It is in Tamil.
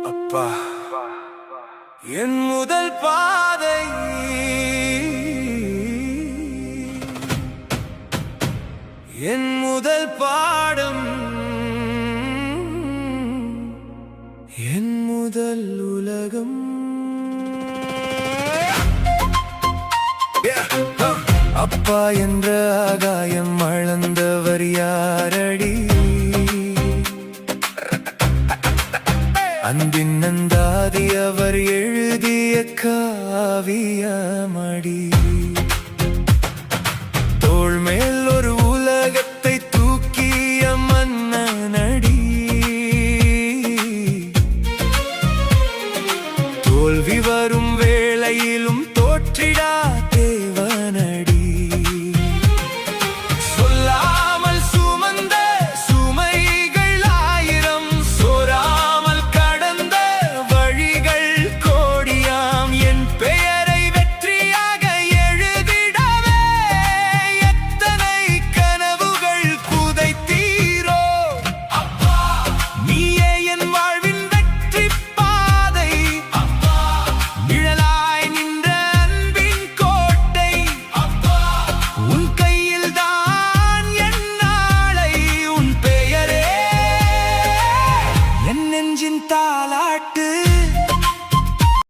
அப்பா என் முதல் பாதை, என் முதல் பாடம், என் முதல் உலகம். அப்பா என்ற ஆகாயம் அளந்தவர் யாரடி? அன்பின் நந்தாதி அவர் எழுதிய காவியமடி. தோள் மேல்